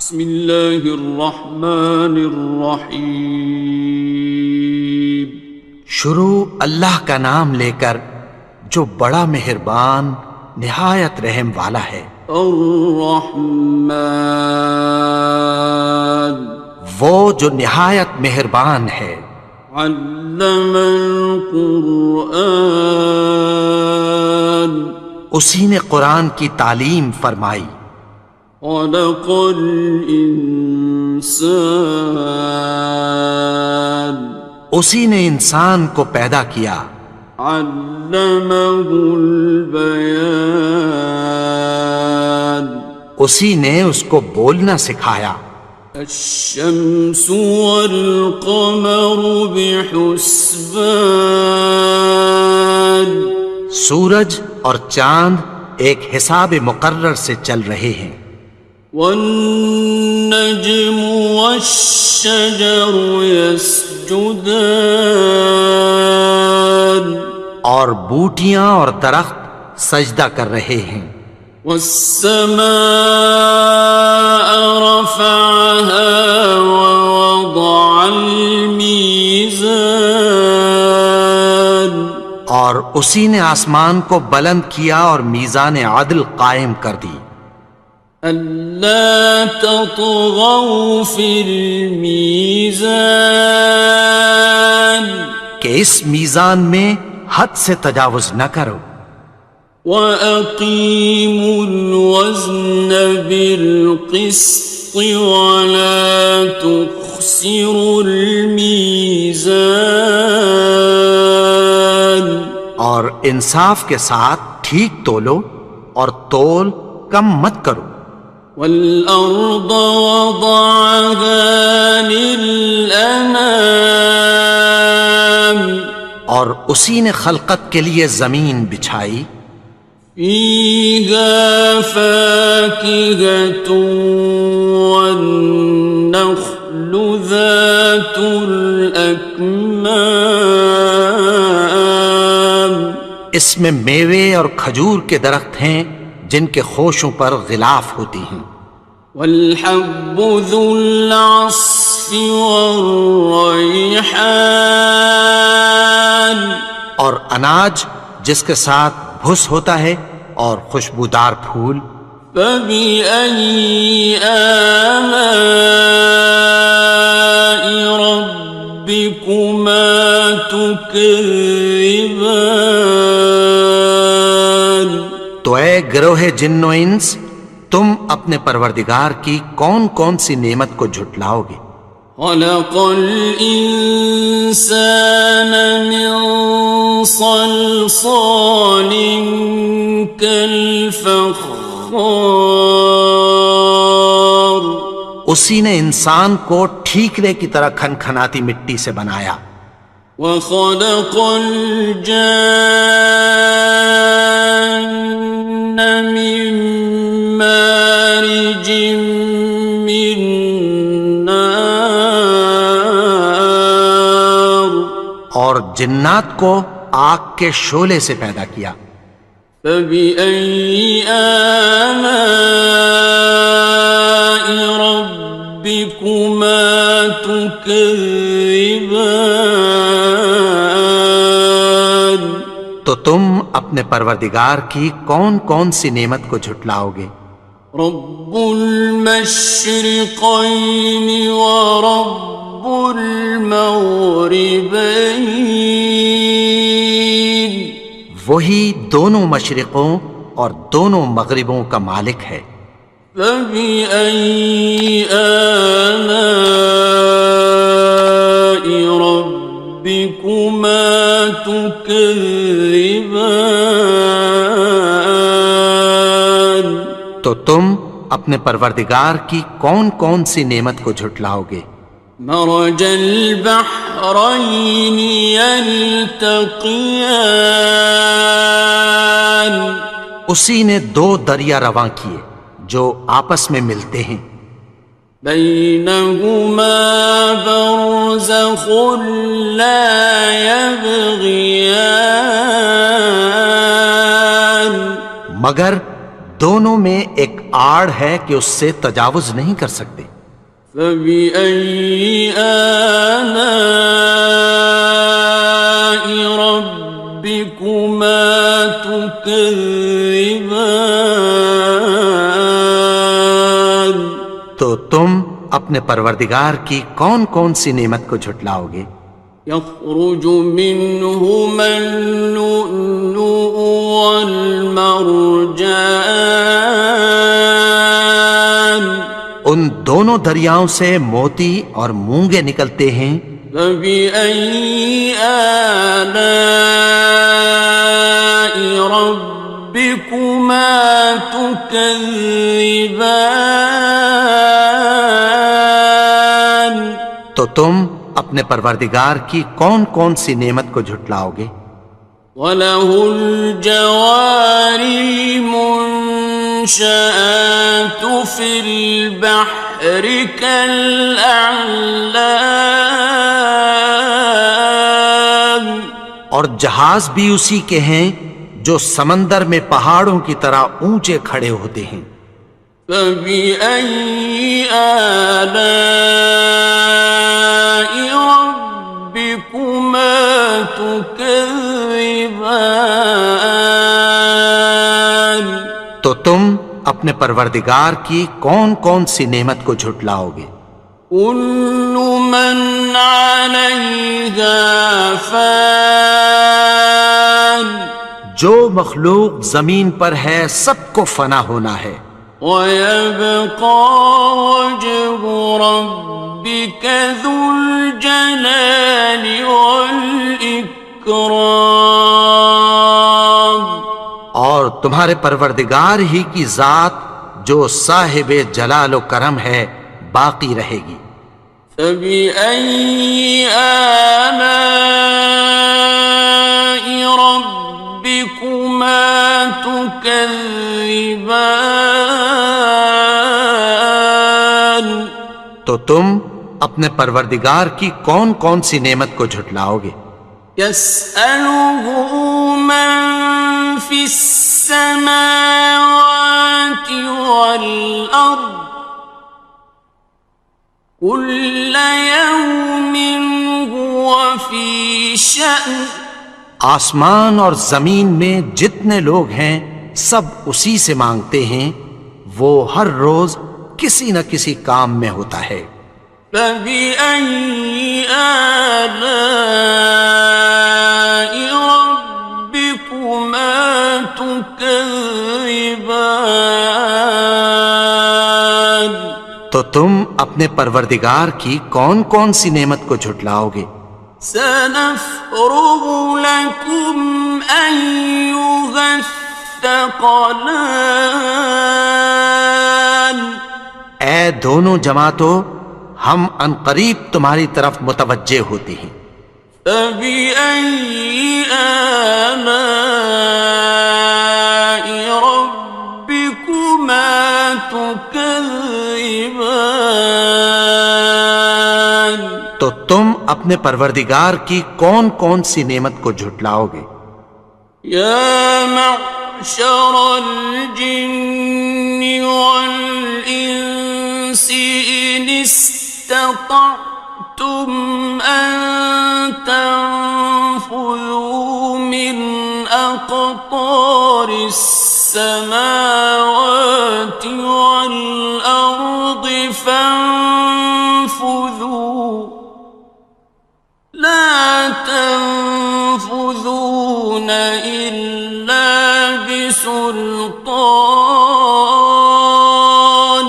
بسم اللہ الرحمن الرحیم۔ شروع اللہ کا نام لے کر جو بڑا مہربان نہایت رحم والا ہے۔ الرحمن، وہ جو نہایت مہربان ہے۔ علم القرآن، اسی نے قرآن کی تعلیم فرمائی۔ خلق الانسان، اسی نے انسان کو پیدا کیا۔ علمہ البیان، اسی نے اس کو بولنا سکھایا۔ الشمس والقمر بحسبان، سورج اور چاند ایک حساب مقرر سے چل رہے ہیں۔ والنجم والشجر يسجدان، اور بوٹیاں اور درخت سجدہ کر رہے ہیں۔ والسماء رفعها ووضع الميزان، اور اسی نے آسمان کو بلند کیا اور میزان عدل قائم کر دی۔ ألا تطغوا في الميزان، کہ اس میزان میں حد سے تجاوز نہ کرو۔ وَأَقِيمُوا الْوَزْنَ بِالْقِسْطِ وَلَا تُخْسِرُوا الْمِيزَانَ، اور انصاف کے ساتھ ٹھیک تولو اور تول کم مت کرو۔ وَالْأَرْضَ وَضَعَهَا لِلْأَنَامِ، اور اسی نے خلقت کے لیے زمین بچھائی۔ فِيهَا فَاكِهَةٌ وَالنَّخْلُ ذَاتُ الْأَكْمَامِ، اس میں میوے اور کھجور کے درخت ہیں جن کے خوشوں پر غلاف ہوتی ہیں۔ وَالْحَبُّ ذُو الْعَصْفِ وَالرَّيْحَانِ، اور اناج جس کے ساتھ بھس ہوتا ہے اور خوشبودار پھول۔ فَبِأَيِّ آلَاءِ رَبِّكُمَا تُكَذِّبَانِ، تو اے گروہ جن و انس، تم اپنے پروردگار کی کون کون سی نعمت کو جھٹلاؤ گے؟ خَلَقَ الْإِنسَانَ مِنْ صَلْصَالٍ كَالْفَخَّارِ، اسی نے انسان کو ٹھیکرے کی طرح کھنکھناتی مٹی سے بنایا۔ وَخَلَقَ الْجَانَّ مِن مَّارِجٍ مِّن نَّارٍ، اور جنات کو آگ کے شعلے سے پیدا کیا۔ فَبِأَيِّ آلَاءِ رَبِّكُمَا تُكَذِّبَانِ، تو تم اپنے پروردگار کی کون کون سی نعمت کو جھٹلاؤ گے؟ رب المشرقین ورب المغربین، وہی دونوں مشرقوں اور دونوں مغربوں کا مالک ہے۔ فَبِأَيِّ آلَاءِ رَبِّكُمَا تُكَذِّبَانِ، تو تم اپنے پروردگار کی کون کون سی نعمت کو جھٹلاؤ گے؟ مرج البحرین یلتقیان، اسی نے دو دریا رواں کیے جو آپس میں ملتے ہیں۔ بینہما برزخ لا یبغیان، مگر دونوں میں ایک آڑ ہے کہ اس سے تجاوز نہیں کر سکتے۔ فبأي آلاء ربكما تكذبان؟ تو تم اپنے پروردگار کی کون کون سی نعمت کو جھٹلاؤ گے؟ يخرج منهما اللؤلؤ والمرجان ان دونوں دریاؤں سے موتی اور مونگے نکلتے ہیں۔ فبأي آلاء ربكما تكذبان؟ تو تم اپنے پروردگار کی کون کون سی نعمت کو جھٹلاؤ گے؟ وَلَهُ الْجَوَارِ الْمُنشَآتُ فِي الْبَحْرِ كَالْأَعْلَامِ، اور جہاز بھی اسی کے ہیں جو سمندر میں پہاڑوں کی طرح اونچے کھڑے ہوتے ہیں۔ فَبِأَيِّ آلَاءِ رَبِّكُمَا تُكَذِّبَانِ؟ تو تم اپنے پروردگار کی کون کون سی نعمت کو جھٹلاؤ گے؟ كُلُّ مَنْ عَلَيْهَا فَانٍ، جو مخلوق زمین پر ہے سب کو فنا ہونا ہے۔ وَيَبْقَى وَجْهُ رَبِّكَ ذُو الْجَلَالِ وَالْإِكْرَامِ، اور تمہارے پروردگار ہی کی ذات جو صاحب جلال و کرم ہے باقی رہے گی۔ فَبِأَيِّ آلَاءِ رَبِّكُمَا تُكَذِّبَانِ؟ تو تم اپنے پروردگار کی کون کون سی نعمت کو جھٹلاؤ گے؟ يَسْأَلُهُ مَن فِي السَّمَاوَاتِ وَالْأَرْضِ كُلَّ يَوْمٍ هُوَ فِي شَأْنٍ، آسمان اور زمین میں جتنے لوگ ہیں سب اسی سے مانگتے ہیں، وہ ہر روز کسی نہ کسی کام میں ہوتا ہے۔ فَبِأَيِّ آلَاءِ رَبِّكُمَا تُكَذِّبَانِ؟ تو تم اپنے پروردگار کی کون کون سی نعمت کو جھٹلاؤ گے؟ سَنَفْرُغُ لَكُمْ أَيُّهَ الثَّقَلَانِ؟ اے دونوں جماعتوں، ہم عنقریب تمہاری طرف متوجہ ہوتے ہیں۔ فَبِأَيِّ آلَاءِ رَبِّكُمَا تُكَذِّبَانِ؟ تو تم اپنے پروردگار کی کون کون سی نعمت کو جھٹلاؤ گے؟ يَا مَعْشَرَ الْجِنِّ وَالْإِنسِ إِنِ اسْتَطَعْتُمْ أَن تَنفُذُوا مِنْ أَقْطَارِ السَّمَاوَاتِ وَالْأَرْضِ فَانفُذُوا لَا تَنفُذُونَ إِلَّا بِسُلْطَانٍ۔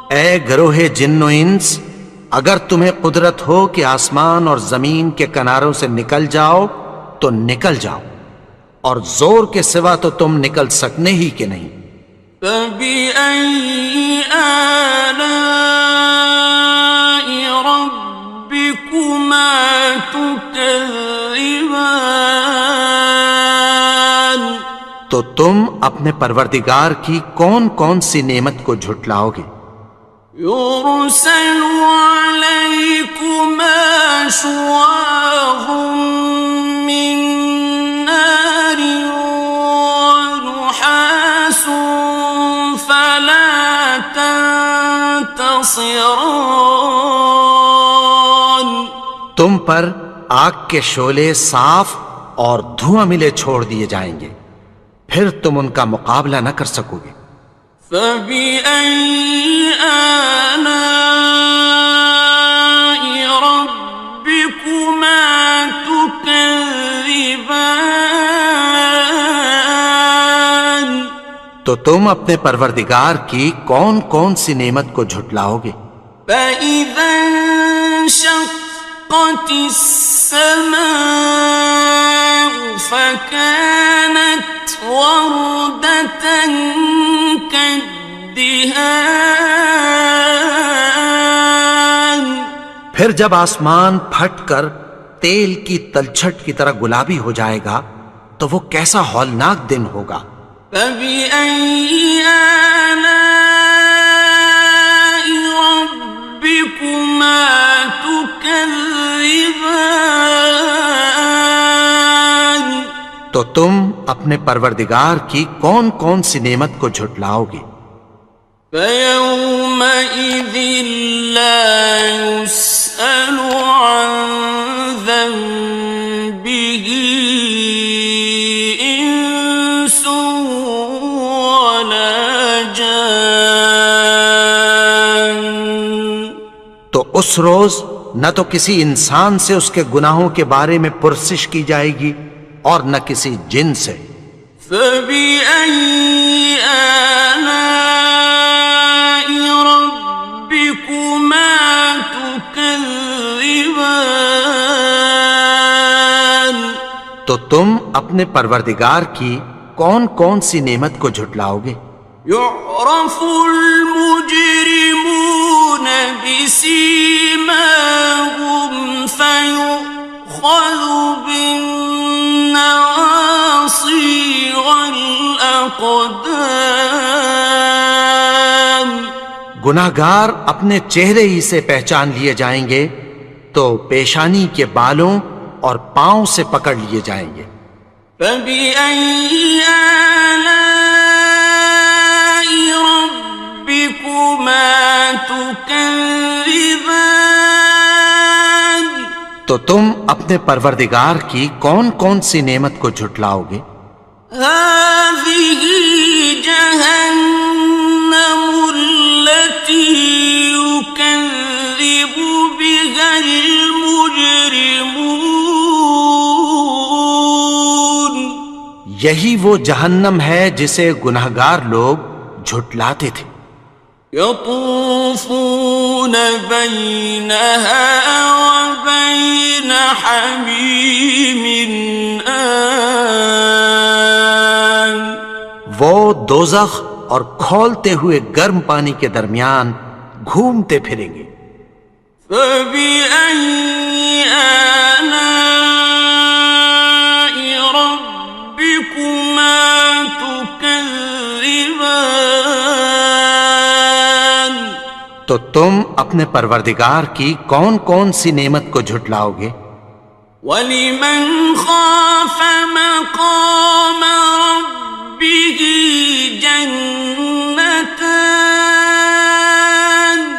اے گروہ جن و انس، اگر تمہیں قدرت ہو کہ آسمان اور زمین کے کناروں سے نکل جاؤ تو نکل جاؤ، اور زور کے سوا تو تم نکل سکنے ہی کہ نہیں۔ فَبِأَيِّ آلَاءِ رَبِّكُمَا تُكَذِّبَانِ؟ تو تم اپنے پروردگار کی کون کون سی نعمت کو جھٹلاؤ گے؟ يُرْسَلُ عَلَيْكُمَا شُوَاظٌ مِّن نَّارٍ وَنُحَاسٌ فَلَا خصران. تم پر آگ کے شعلے صاف اور دھواں ملے چھوڑ دیے جائیں گے، پھر تم ان کا مقابلہ نہ کر سکو گے۔ فبأي آلاء ربكما تكذبان. تو تم اپنے پروردگار کی کون کون سی نعمت کو جھٹلاؤ گے؟ فإذا انشقت السماء فكانت وردة كالدهان. پھر جب آسمان پھٹ کر تیل کی تلچھٹ کی طرح گلابی ہو جائے گا تو وہ کیسا ہولناک دن ہوگا۔ فبأي آلاء ربكما تكذبان. تو تم اپنے پروردگار کی کون کون سی نعمت کو جھٹلاؤ گے؟ فيومئذ لا يسأل عن ذنبه إنس ولا جان. تو اس روز نہ تو کسی انسان سے اس کے گناہوں کے بارے میں پرسش کی جائے گی اور نہ کسی جن سے۔ فبأي آلاء ربكما تكذبان. تو تم اپنے پروردگار کی کون کون سی نعمت کو جھٹلاؤ گے؟ يعرف المجرمون بسيماهم فيؤخذ بالنواصي والأقدام. گناہگار اپنے چہرے ہی سے پہچان لیے جائیں گے تو پیشانی کے بالوں اور پاؤں سے پکڑ لیے جائیں گے۔ فبأي آلاء ربكما تكذبان. تو تم اپنے پروردگار کی کون کون سی نعمت کو جھٹلاؤ گے؟ هذه جهنم التي يكذب بها المجرمون. یہی وہ جہنم ہے جسے گناہگار لوگ جھٹلاتے تھے۔ يطوفون بينها وبين حميم آن. وہ دوزخ اور کھولتے ہوئے گرم پانی کے درمیان گھومتے پھریں گے۔ فبأي آلاء ربكما تكذبان. تو تم اپنے پروردگار کی کون کون سی نعمت کو جھٹلاؤ گے؟ وَلِمَنْ خَافَ مَقَامَ رَبِّهِ جَنَّتَانِ.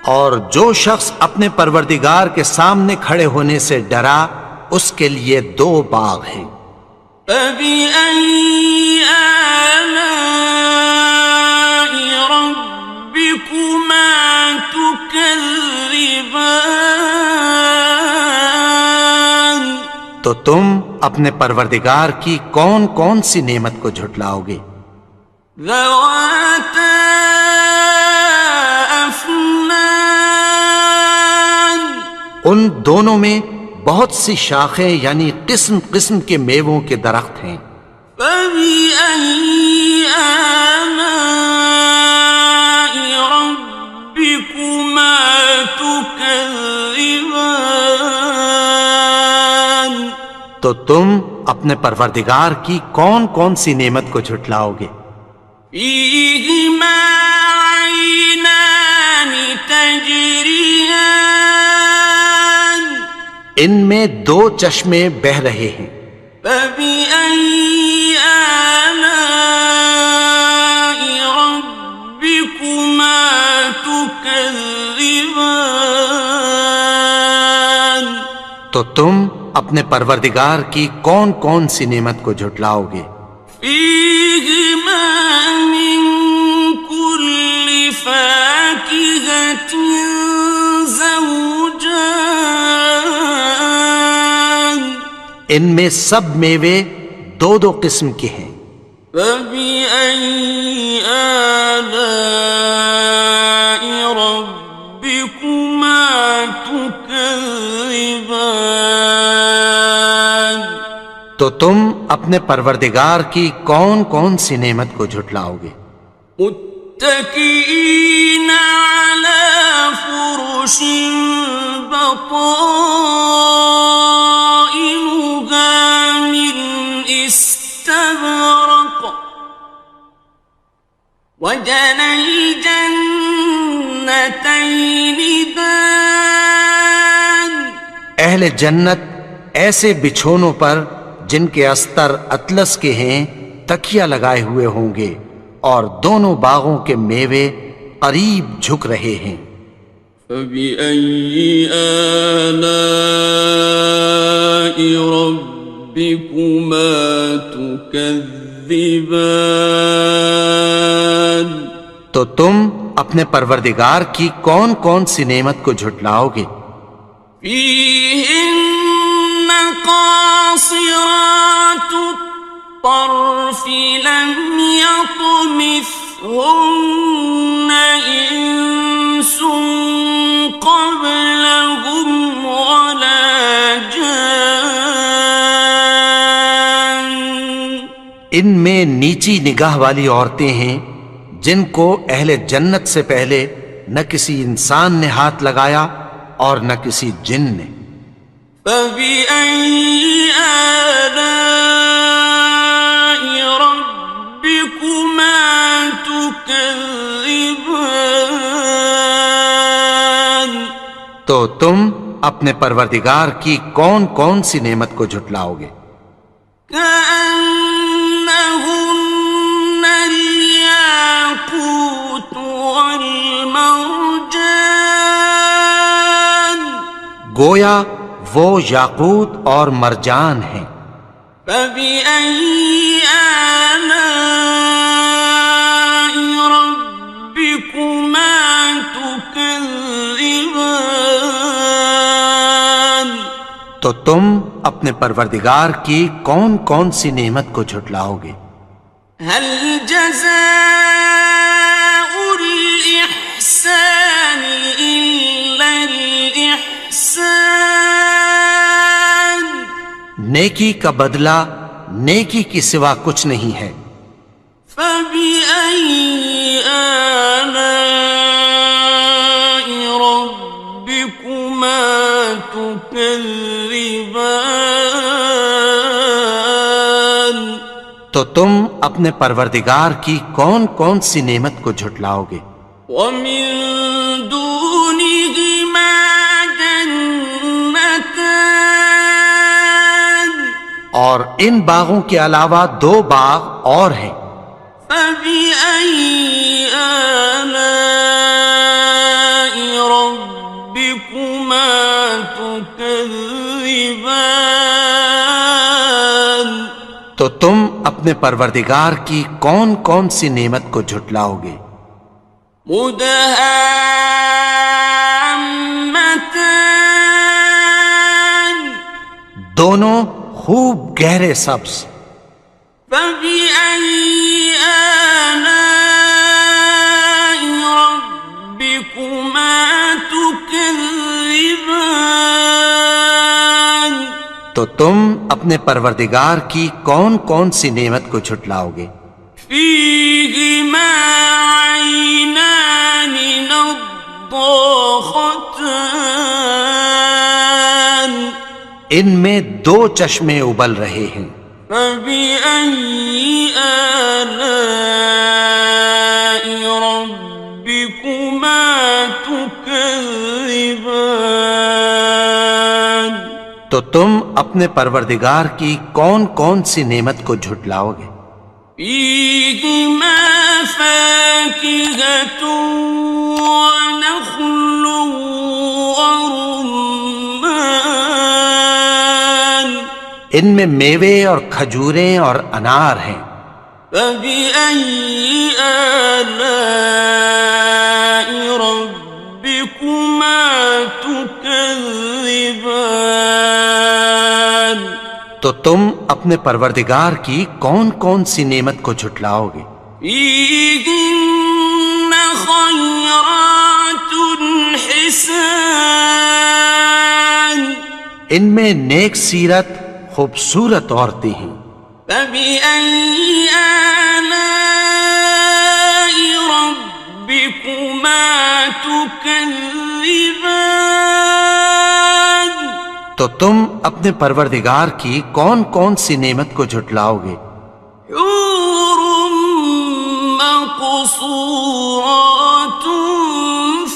اور جو شخص اپنے پروردگار کے سامنے کھڑے ہونے سے ڈرا اس کے لیے دو باغ ہیں۔ فَبِأَيِّ آلَاءِ رَبِّكُمَا تُكَذِّبَانِ. تو تم اپنے پروردگار کی کون کون سی نعمت کو جھٹلاؤ گے؟ ذَوَاتَا أَفْنَانٍ. ان دونوں میں بہت سی شاخیں یعنی قسم قسم کے میووں کے درخت ہیں۔ فَبِأَيِّ آلَاءِ رَبِّكُمَا تُكَذِّبَانِ. تو تم اپنے پروردگار کی کون کون سی نعمت کو جھٹلاؤ گے؟ فِيهِمَا عَيْنَانِ تَجْرِيَانِ. ان میں دو چشمے بہہ رہے ہیں۔ فَبِأَيِّ آلَاءِ رَبِّكُمَا تُكَذِّبَانِ. تم اپنے پروردگار کی کون کون سی نعمت کو جھٹلاؤ گے؟ فيهما من كل فاكهة زوجان ان میں سب میوے دو دو قسم کے ہیں۔ فبأي آلاء ربكما تكذبان تو تم اپنے پروردگار کی کون کون سی نعمت کو جھٹلاؤ گے؟ متكئين على فرش بطائنها من استبرق وجنى الجنتين دان اہل جنت ایسے بچھونوں پر جن کے استر اطلس کے ہیں تکیہ لگائے ہوئے ہوں گے، اور دونوں باغوں کے میوے قریب جھک رہے ہیں۔ فبأي آلاء ربكما تكذبان تو تم اپنے پروردگار کی کون کون سی نعمت کو جھٹلاؤ گے؟ فيهن قاصرات الطرف لم يطمثهن إنس قبلهم ولا جان ان میں نیچی نگاہ والی عورتیں ہیں جن کو اہل جنت سے پہلے نہ کسی انسان نے ہاتھ لگایا اور نہ کسی جن نے۔ فبأي آلاء ربكما تكذبان تو تم اپنے پروردگار کی کون کون سی نعمت کو جھٹلاؤ گے؟ كأنهن الياقوت والمرجان گویا وہ یاقوت اور مرجان ہیں۔ فبأي آلاء ربكما تكذبان تو تم اپنے پروردگار کی کون کون سی نعمت کو جھٹلاؤ گے؟ هل جزاء الإحسان إلا الإحسان نیکی کا بدلہ نیکی کی سوا کچھ نہیں ہے۔ فبأي آلاء ربكما تكذبان تو تم اپنے پروردگار کی کون کون سی نعمت کو جھٹلاؤ گے؟ ومن دونهما جنتان اور ان باغوں کے علاوہ دو باغ اور ہیں۔ فبأي آلاء ربكما تكذبان تو تم اپنے پروردگار کی کون کون سی نعمت کو جھٹلاؤ گے؟ مدهامتان دونوں خوب گہرے سبز۔ فبأي آلاء ربكما تكذبان تو تم اپنے پروردگار کی کون کون سی نعمت کو جھٹلاؤ گے؟ فيهما عينان نضاختان ان میں دو چشمے ابل رہے ہیں۔ فبأي آلاء ربكما تكذبان تو تم اپنے پروردگار کی کون کون سی نعمت کو جھٹلاؤ گے؟ فيهما فاكهة ونخل ورمان ان میں میوے اور کھجوریں اور انار ہیں۔ فبأي آلاء ربكما تكذبان؟ تو تم اپنے پروردگار کی کون کون سی نعمت کو جھٹلاؤ گے؟ فيهن خيرات حسان، ان میں نیک سیرت خوبصورت عورتیں ہیں۔ فبأي آلاء ربكما تكذبان؟ تو تم اپنے پروردگار کی کون کون سی نعمت کو جھٹلاؤ گے؟ حور مقصورات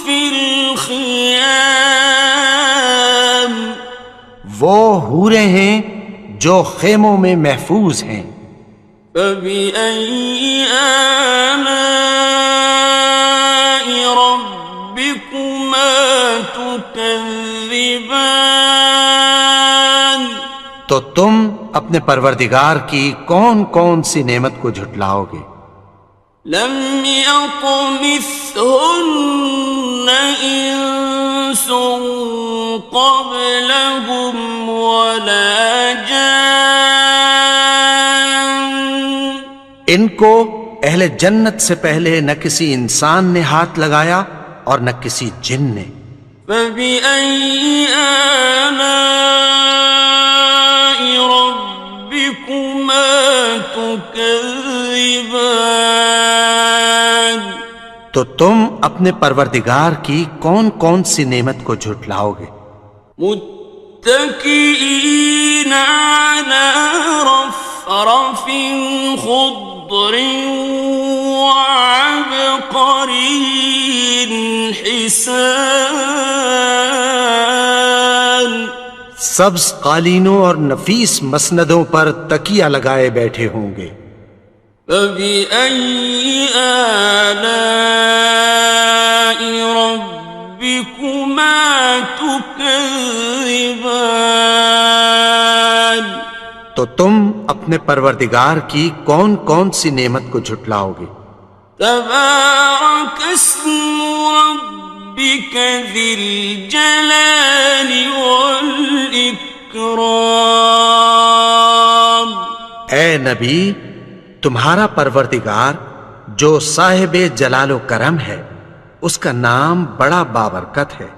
في الخيام، وہ حوریں ہیں جو خیموں میں محفوظ ہیں۔ فبأي آلاء ربكما تكذبان؟ تو تم اپنے پروردگار کی کون کون سی نعمت کو جھٹلاؤ گے؟ لم يطمثهن إنس قبلهم ولا جان، ان کو اہل جنت سے پہلے نہ کسی انسان نے ہاتھ لگایا اور نہ کسی جن نے۔ فبأي آلاء ربكما تكذبان؟ تو تم اپنے پروردگار کی کون کون سی نعمت کو جھٹلاؤ گے؟ متكئين على رفرف خضر وعبقري حسان، سبز قالینوں اور نفیس مسندوں پر تکیہ لگائے بیٹھے ہوں گے۔ فبأي آلاء ربكما تكذبان؟ تو تم اپنے پروردگار کی کون کون سی نعمت کو جھٹلاؤ گے؟ تبارك اسم ربك ذي الجلال والإكرام۔ اے نبی، تمہارا پروردگار جو صاحب جلال و کرم ہے، اس کا نام بڑا بابرکت ہے۔